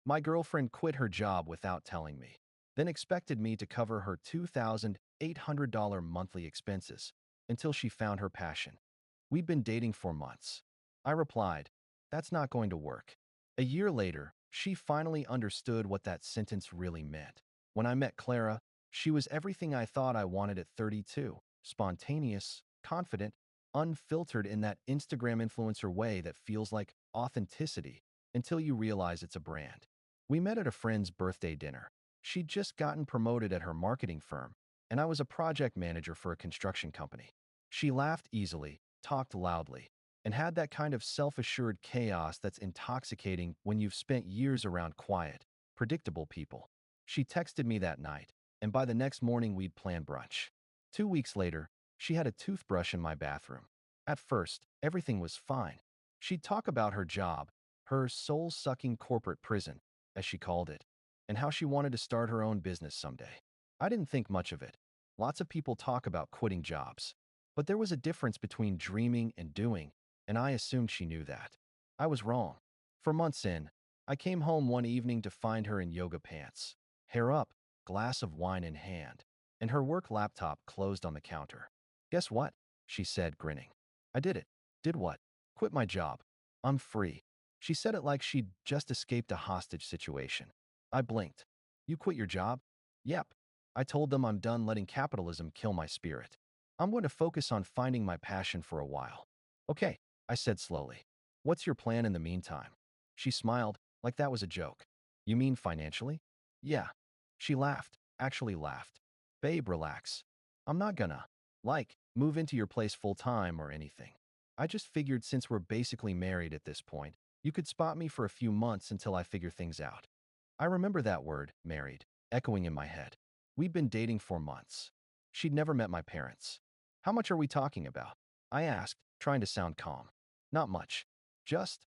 My girlfriend quit her job without telling me, then expected me to cover her $2,800 monthly expenses until she found her passion. We'd been dating for months. I replied, "That's not going to work." A year later, she finally understood what that sentence really meant. When I met Clara, she was everything I thought I wanted at 32, spontaneous, confident, unfiltered in that Instagram influencer way that feels like authenticity until you realize it's a brand. We met at a friend's birthday dinner. She'd just gotten promoted at her marketing firm, and I was a project manager for a construction company. She laughed easily, talked loudly, and had that kind of self-assured chaos that's intoxicating when you've spent years around quiet, predictable people. She texted me that night, and by the next morning we'd planned brunch. 2 weeks later, she had a toothbrush in my bathroom. At first, everything was fine. She'd talk about her job, her soul-sucking corporate prison, as she called it, and how she wanted to start her own business someday. I didn't think much of it. Lots of people talk about quitting jobs. But there was a difference between dreaming and doing, and I assumed she knew that. I was wrong. For months in, I came home one evening to find her in yoga pants, hair up, glass of wine in hand, and her work laptop closed on the counter. "Guess what?" she said, grinning. "I did it." "Did what?" "Quit my job. I'm free." She said it like she'd just escaped a hostage situation. I blinked. "You quit your job?" "Yep." I told them I'm done letting capitalism kill my spirit. I'm going to focus on finding my passion for a while. "Okay," I said slowly. "What's your plan in the meantime?" She smiled, like that was a joke. "You mean financially?" "Yeah." She laughed, actually laughed. "Babe, relax. I'm not gonna, move into your place full-time or anything. I just figured since we're basically married at this point, you could spot me for a few months until I figure things out." I remember that word, married, echoing in my head. We'd been dating for months. She'd never met my parents. "How much are we talking about?" I asked, trying to sound calm. "Not much. Just,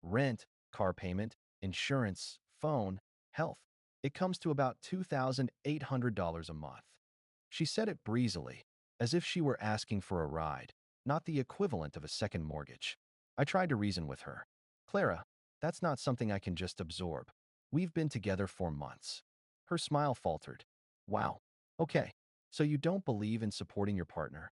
rent, car payment, insurance, phone, health. It comes to about $2,800 a month." She said it breezily, as if she were asking for a ride, not the equivalent of a second mortgage. I tried to reason with her. "Clara, that's not something I can just absorb. We've been together for months." Her smile faltered. "Wow. Okay. So you don't believe in supporting your partner?"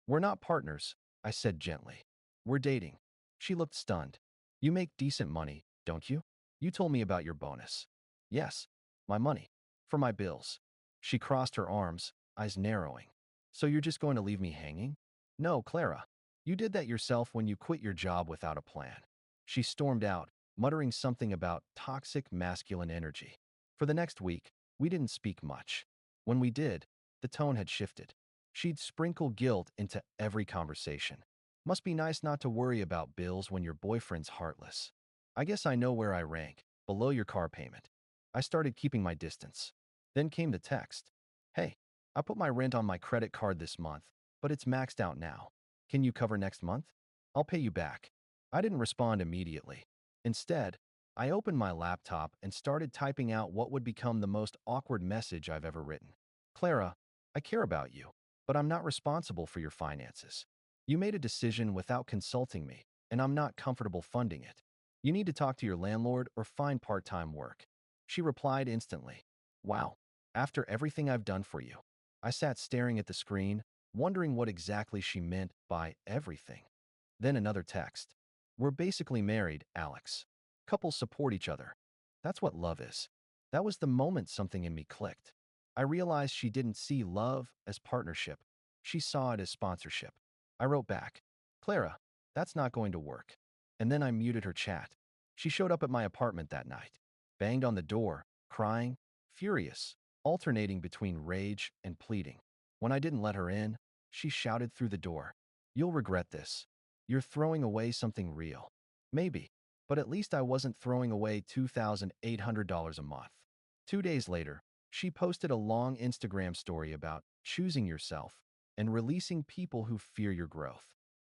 "We're not partners," I said gently. "We're dating." She looked stunned. "You make decent money, don't you? You told me about your bonus." "Yes. My money. For my bills." She crossed her arms, eyes narrowing. "So you're just going to leave me hanging?" "No, Clara. You did that yourself when you quit your job without a plan." She stormed out, muttering something about toxic masculine energy. For the next week, we didn't speak much. When we did, the tone had shifted. She'd sprinkle guilt into every conversation. "Must be nice not to worry about bills when your boyfriend's heartless. I guess I know where I rank, below your car payment." I started keeping my distance. Then came the text. "Hey, I put my rent on my credit card this month, but it's maxed out now. Can you cover next month? I'll pay you back." I didn't respond immediately. Instead, I opened my laptop and started typing out what would become the most awkward message I've ever written. "Clara, I care about you, but I'm not responsible for your finances. You made a decision without consulting me, and I'm not comfortable funding it. You need to talk to your landlord or find part-time work." She replied instantly. "Wow. After everything I've done for you." I sat staring at the screen, wondering what exactly she meant by everything. Then another text. "We're basically married, Alex. Couples support each other. That's what love is." That was the moment something in me clicked. I realized she didn't see love as partnership. She saw it as sponsorship. I wrote back, "Clara, that's not going to work." And then I muted her chat. She showed up at my apartment that night, banged on the door, crying, furious, alternating between rage and pleading. When I didn't let her in, she shouted through the door, "You'll regret this. You're throwing away something real." Maybe, but at least I wasn't throwing away $2,800 a month. 2 days later, she posted a long Instagram story about choosing yourself and releasing people who fear your growth.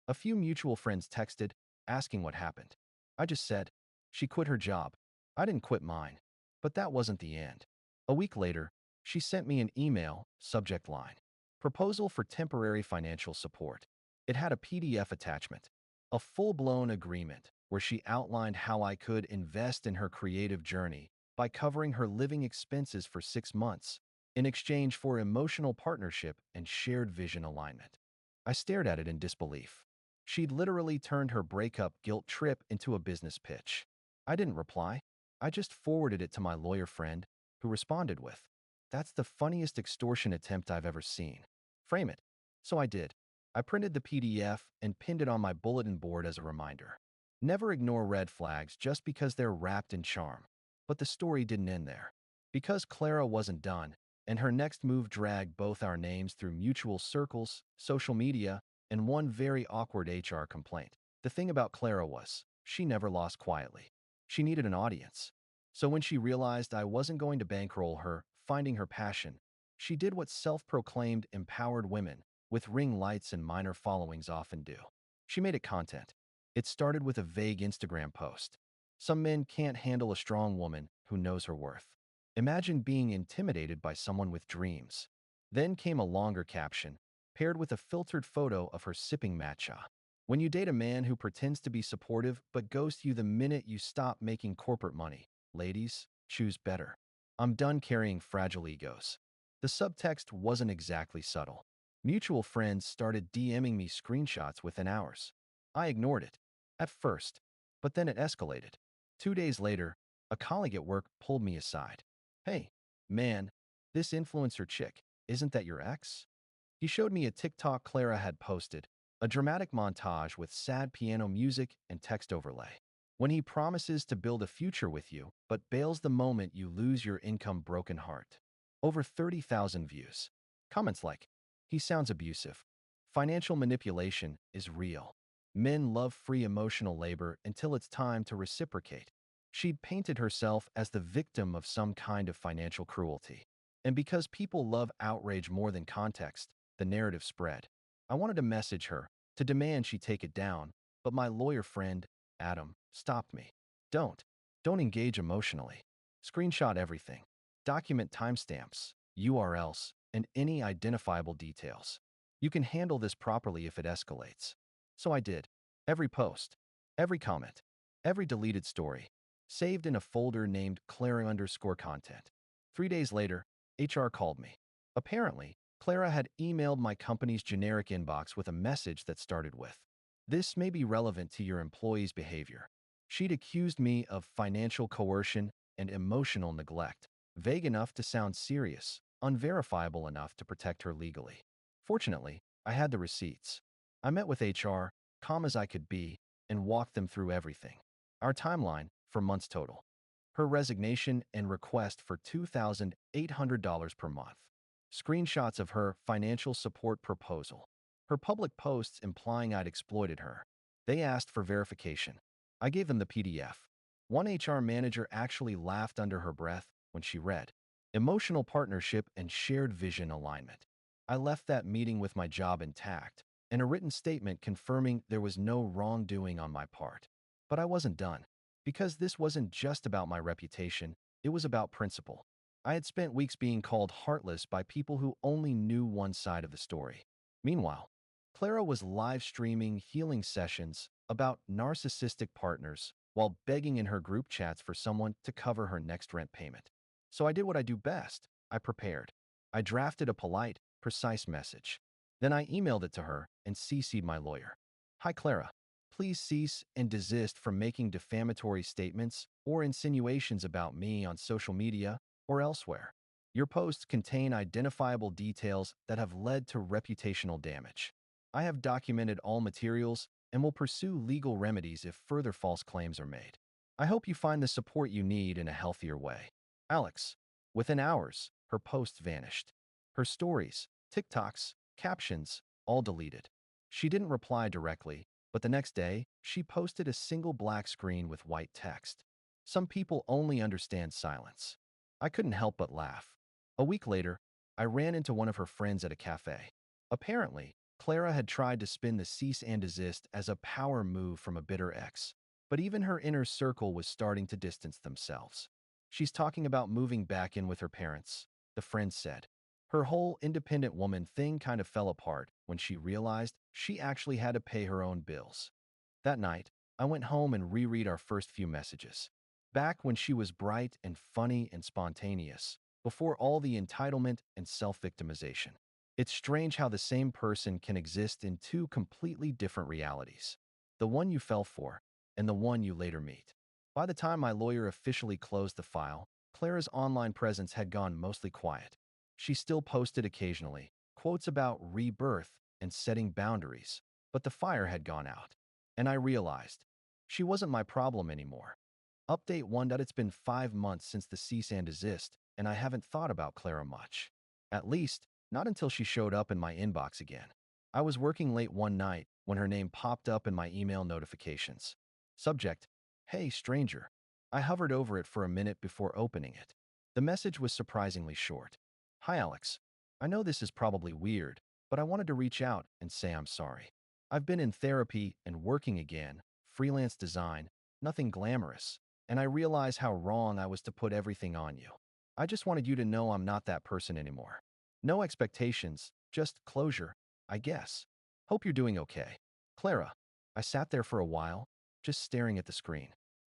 A few mutual friends texted, asking what happened. I just said, "She quit her job." I didn't quit mine. But that wasn't the end. A week later, she sent me an email, subject line, "Proposal for temporary financial support." It had a PDF attachment, a full-blown agreement, where she outlined how I could invest in her creative journey by covering her living expenses for 6 months in exchange for emotional partnership and shared vision alignment. I stared at it in disbelief. She'd literally turned her breakup guilt trip into a business pitch. I didn't reply. I just forwarded it to my lawyer friend, who responded with, "That's the funniest extortion attempt I've ever seen. Frame it." So I did. I printed the PDF and pinned it on my bulletin board as a reminder. Never ignore red flags just because they're wrapped in charm. But the story didn't end there. Because Clara wasn't done, and her next move dragged both our names through mutual circles, social media, and one very awkward HR complaint. The thing about Clara was, she never lost quietly. She needed an audience. So when she realized I wasn't going to bankroll her finding her passion, she did what self-proclaimed empowered women with ring lights and minor followings often do. She made it content. It started with a vague Instagram post. Some men can't handle a strong woman who knows her worth. Imagine being intimidated by someone with dreams. Then came a longer caption, paired with a filtered photo of her sipping matcha. When you date a man who pretends to be supportive but ghosts you the minute you stop making corporate money, ladies, choose better. I'm done carrying fragile egos. The subtext wasn't exactly subtle. Mutual friends started DMing me screenshots within hours. I ignored it, at first, but then it escalated. 2 days later, a colleague at work pulled me aside. "Hey, man, this influencer chick, isn't that your ex?" He showed me a TikTok Clara had posted, a dramatic montage with sad piano music and text overlay. When he promises to build a future with you, but bails the moment you lose your income broken heart. Over 30,000 views. Comments like, "He sounds abusive. Financial manipulation is real. Men love free emotional labor until it's time to reciprocate." She'd painted herself as the victim of some kind of financial cruelty. And because people love outrage more than context, the narrative spread. I wanted to message her, to demand she take it down, but my lawyer friend, Adam, stopped me. Don't. Don't engage emotionally. Screenshot everything. Document timestamps, URLs, and any identifiable details. You can handle this properly if it escalates. So I did. Every post, every comment, every deleted story, saved in a folder named Clara_content. 3 days later, HR called me. Apparently, Clara had emailed my company's generic inbox with a message that started with, "This may be relevant to your employees' behavior." She'd accused me of financial coercion and emotional neglect, vague enough to sound serious, unverifiable enough to protect her legally. Fortunately, I had the receipts. I met with HR, calm as I could be, and walked them through everything. Our timeline, for months total. Her resignation and request for $2,800 per month. Screenshots of her financial support proposal. Her public posts implying I'd exploited her. They asked for verification. I gave them the PDF. One HR manager actually laughed under her breath when she read, "Emotional partnership and shared vision alignment." I left that meeting with my job intact and a written statement confirming there was no wrongdoing on my part. But I wasn't done. Because this wasn't just about my reputation, it was about principle. I had spent weeks being called heartless by people who only knew one side of the story. Meanwhile, Clara was live streaming healing sessions about narcissistic partners while begging in her group chats for someone to cover her next rent payment. So I did what I do best. I prepared. I drafted a polite, precise message. Then I emailed it to her and CC'd my lawyer. "Hi, Clara. Please cease and desist from making defamatory statements or insinuations about me on social media or elsewhere. Your posts contain identifiable details that have led to reputational damage. I have documented all materials and will pursue legal remedies if further false claims are made. I hope you find the support you need in a healthier way. Alex." Within hours, her posts vanished. Her stories, TikToks, captions, all deleted. She didn't reply directly, but the next day, she posted a single black screen with white text. "Some people only understand silence." I couldn't help but laugh. A week later, I ran into one of her friends at a cafe. Apparently, Clara had tried to spin the cease and desist as a power move from a bitter ex, but even her inner circle was starting to distance themselves. "She's talking about moving back in with her parents," the friend said. Her whole independent woman thing kind of fell apart when she realized she actually had to pay her own bills. That night, I went home and reread our first few messages. Back when she was bright and funny and spontaneous, before all the entitlement and self-victimization. It's strange how the same person can exist in two completely different realities. The one you fell for, and the one you later meet. By the time my lawyer officially closed the file, Clara's online presence had gone mostly quiet. She still posted occasionally, quotes about rebirth and setting boundaries, but the fire had gone out. And I realized, she wasn't my problem anymore. Update 1. It's been 5 months since the cease and desist, and I haven't thought about Clara much. At least, not until she showed up in my inbox again. I was working late one night when her name popped up in my email notifications. Subject: Hey, stranger. I hovered over it for a minute before opening it. The message was surprisingly short. Hi, Alex. I know this is probably weird, but I wanted to reach out and say I'm sorry. I've been in therapy and working again, freelance design, nothing glamorous, and I realize how wrong I was to put everything on you. I just wanted you to know I'm not that person anymore. No expectations, just closure, I guess. Hope you're doing okay. Clara. I sat there for a while, just staring at the screen.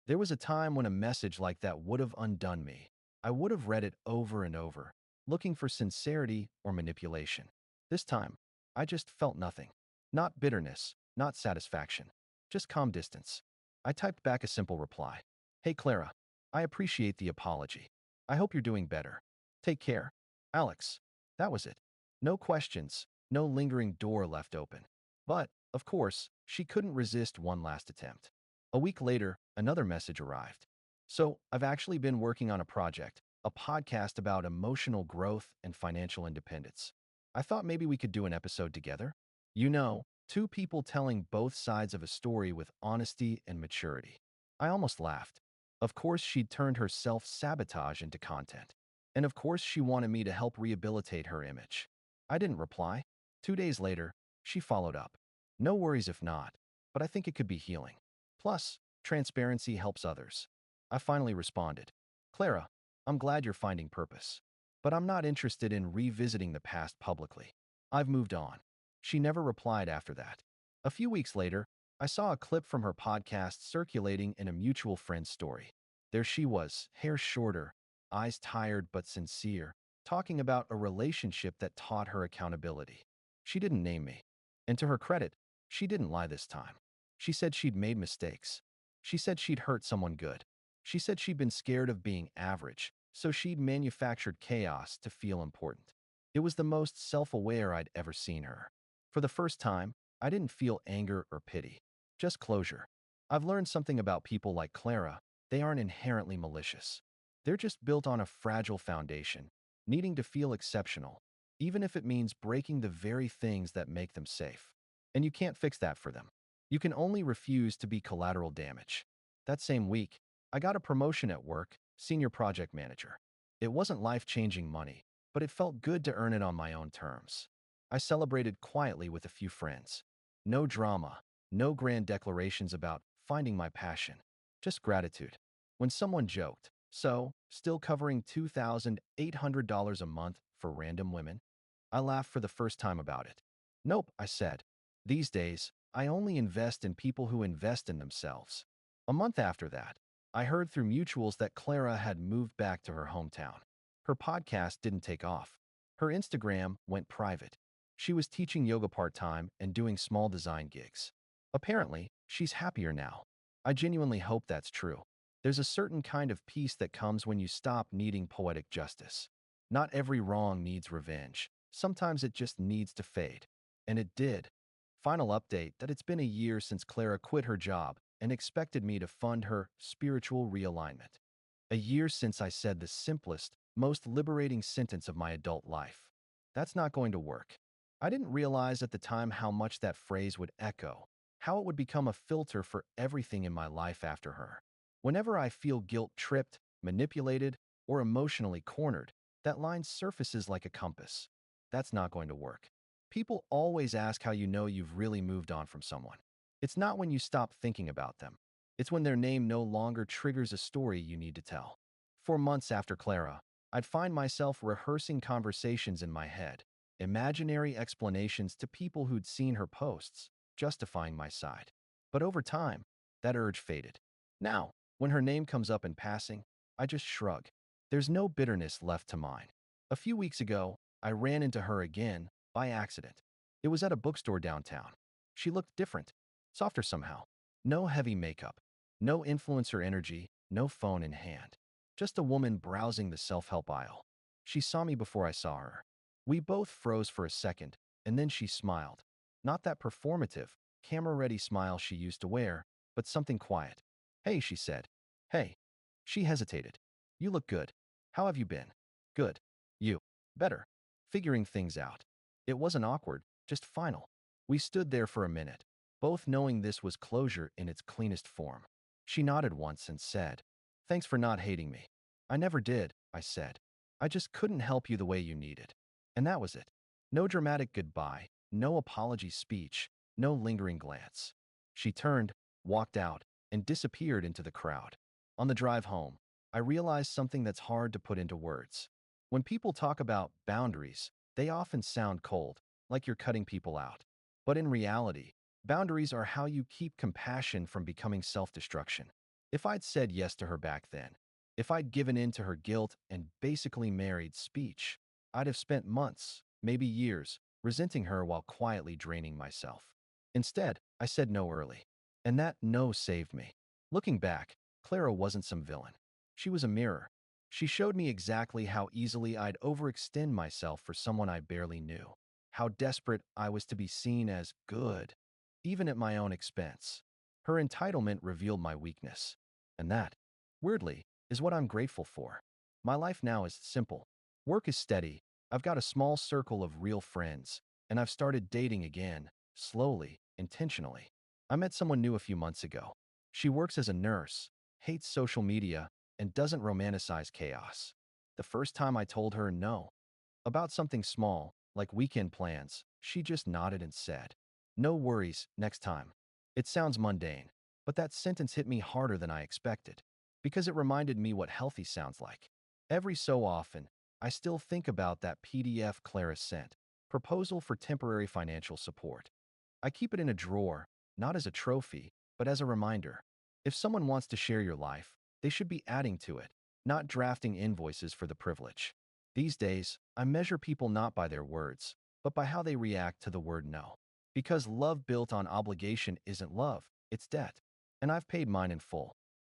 There was a time when a message like that would have undone me. I would have read it over and over, looking for sincerity or manipulation. This time, I just felt nothing. Not bitterness, not satisfaction, just calm distance. I typed back a simple reply. Hey Clara, I appreciate the apology. I hope you're doing better. Take care. Alex. That was it. No questions, no lingering door left open. But, of course, she couldn't resist one last attempt. A week later, another message arrived. So, I've actually been working on a project, a podcast about emotional growth and financial independence. I thought maybe we could do an episode together. You know, two people telling both sides of a story with honesty and maturity. I almost laughed. Of course, she'd turned her self-sabotage into content. And of course, she wanted me to help rehabilitate her image. I didn't reply. 2 days later, she followed up. No worries if not, but I think it could be healing. Plus, transparency helps others. I finally responded. Clara, I'm glad you're finding purpose. But I'm not interested in revisiting the past publicly. I've moved on. She never replied after that. A few weeks later, I saw a clip from her podcast circulating in a mutual friend's story. There she was, hair shorter, eyes tired but sincere, talking about a relationship that taught her accountability. She didn't name me. And to her credit, she didn't lie this time. She said she'd made mistakes. She said she'd hurt someone good. She said she'd been scared of being average, so she'd manufactured chaos to feel important. It was the most self-aware I'd ever seen her. For the first time, I didn't feel anger or pity, just closure. I've learned something about people like Clara. They aren't inherently malicious. They're just built on a fragile foundation, needing to feel exceptional, even if it means breaking the very things that make them safe. And you can't fix that for them. You can only refuse to be collateral damage. That same week, I got a promotion at work, senior project manager. It wasn't life-changing money, but it felt good to earn it on my own terms. I celebrated quietly with a few friends. No drama, no grand declarations about finding my passion, just gratitude. When someone joked, so, still covering $2,800 a month for random women? I laughed for the first time about it. Nope, I said. These days, I only invest in people who invest in themselves. A month after that, I heard through mutuals that Clara had moved back to her hometown. Her podcast didn't take off. Her Instagram went private. She was teaching yoga part-time and doing small design gigs. Apparently, she's happier now. I genuinely hope that's true. There's a certain kind of peace that comes when you stop needing poetic justice. Not every wrong needs revenge. Sometimes it just needs to fade. And it did. Final update that it's been a year since Clara quit her job and expected me to fund her spiritual realignment. A year since I said the simplest, most liberating sentence of my adult life. That's not going to work. I didn't realize at the time how much that phrase would echo, how it would become a filter for everything in my life after her. Whenever I feel guilt-tripped, manipulated, or emotionally cornered, that line surfaces like a compass. That's not going to work. People always ask how you know you've really moved on from someone. It's not when you stop thinking about them. It's when their name no longer triggers a story you need to tell. For months after Clara, I'd find myself rehearsing conversations in my head, imaginary explanations to people who'd seen her posts, justifying my side. But over time, That urge faded. Now, when her name comes up in passing, I just shrug. There's no bitterness left to mine. A few weeks ago, I ran into her again by accident. It was at a bookstore downtown. She looked different, softer somehow. No heavy makeup, no influencer energy, no phone in hand. Just a woman browsing the self-help aisle. She saw me before I saw her. We both froze for a second, and then she smiled. Not that performative, camera-ready smile she used to wear, but something quiet. "Hey," she said. "Hey." She hesitated. "You look good. How have you been?" "Good." "You?" "Better." Figuring things out. It wasn't awkward, just final. We stood there for a minute, both knowing this was closure in its cleanest form. She nodded once and said, "Thanks for not hating me." "I never did," I said. "I just couldn't help you the way you needed." And that was it. No dramatic goodbye, no apology speech, no lingering glance. She turned, walked out, and disappeared into the crowd. On the drive home, I realized something that's hard to put into words. When people talk about boundaries, they often sound cold, like you're cutting people out. But in reality, boundaries are how you keep compassion from becoming self-destruction. If I'd said yes to her back then, if I'd given in to her guilt and basically married speech, I'd have spent months, maybe years, resenting her while quietly draining myself. Instead, I said no early. And that no saved me. Looking back, Clara wasn't some villain. She was a mirror. She showed me exactly how easily I'd overextend myself for someone I barely knew. How desperate I was to be seen as good, even at my own expense. Her entitlement revealed my weakness. And that, weirdly, is what I'm grateful for. My life now is simple. Work is steady. I've got a small circle of real friends, and I've started dating again, slowly, intentionally. I met someone new a few months ago. She works as a nurse, hates social media, and doesn't romanticize chaos. The first time I told her no about something small, like weekend plans, she just nodded and said, "No worries, next time." It sounds mundane, but that sentence hit me harder than I expected, because it reminded me what healthy sounds like. Every so often, I still think about that PDF Clara sent, proposal for temporary financial support. I keep it in a drawer, not as a trophy, but as a reminder. If someone wants to share your life, they should be adding to it, not drafting invoices for the privilege. These days, I measure people not by their words, but by how they react to the word no. Because love built on obligation isn't love, it's debt. And I've paid mine in full.